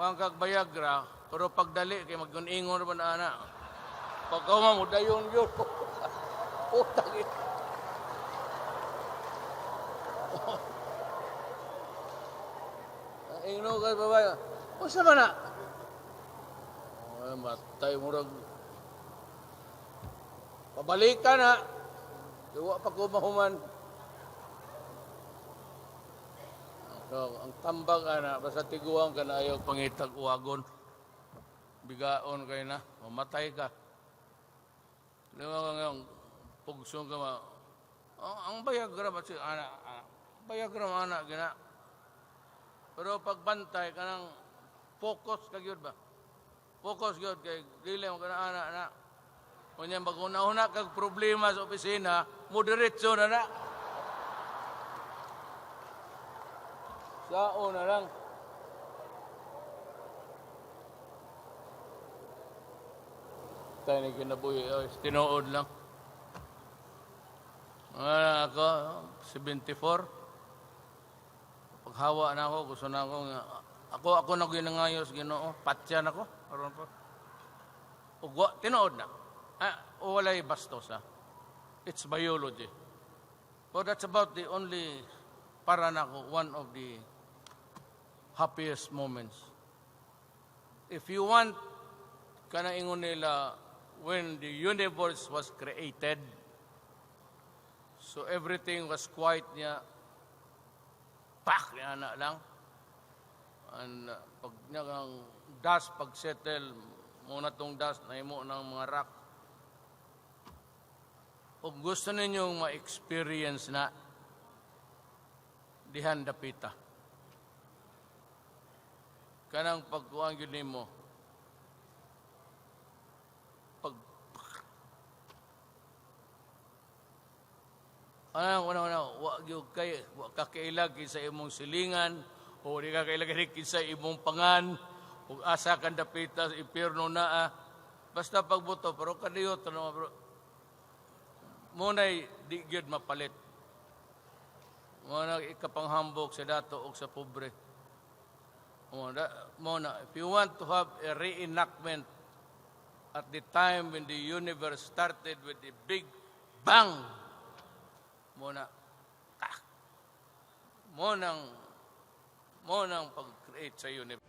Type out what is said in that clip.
Ang kag Viagra, pero pagdali kay magun-ingon ba na ana. Pagkaw mo dayon yun. Utang ito. Ingno ka babae. Unsa man na? Ay matay murag. Pabalikan na. Duwa pa ko mahuman. Ang tambang ana basta tiguang ka na ayaw pangitag uwagon. Bigaon kay na, mamatay ka. Ang pugsong ka ma. Ang Viagra ba si ana? Viagra ana gina. Pero pagbantay kanang focus ka gyud ba? Focus gyud kay dili mo kana ana. Kunya baguna-una kag problema sa opisina, mo diretso na na. Sao na lang. Tayo na kinabuhi. Tinuod lang. Ako, 74. Paghawa na ako, gusto na ako na ginangayos, Ginoo. Patyan ako. Ugwa, tinuod na. Walay bastos, ha? It's biology. But that's about the only, para na ako, one of the happiest moments. If you want, kana ingon nila, when the universe was created, so everything was quiet niya, pak niya na lang. And pag niyang dust, pag settle, muna tong dust, na imo ng mga rock. Kung gusto ninyong ma-experience na, dihan dapita. Kanang pagkuhan yun mo, wa ka kailag sa imong silingan, o di ka kailag sa imong pangan, o asa kang dapita sa impyerno na, basta pagbuto, pero kadiyot, muna'y di gyud mapalit. Muna ikapanghambok sa dato o sa pobre. Muna, if you want to have a reenactment at the time when the universe started with the Big Bang, munang pag-create sa universe.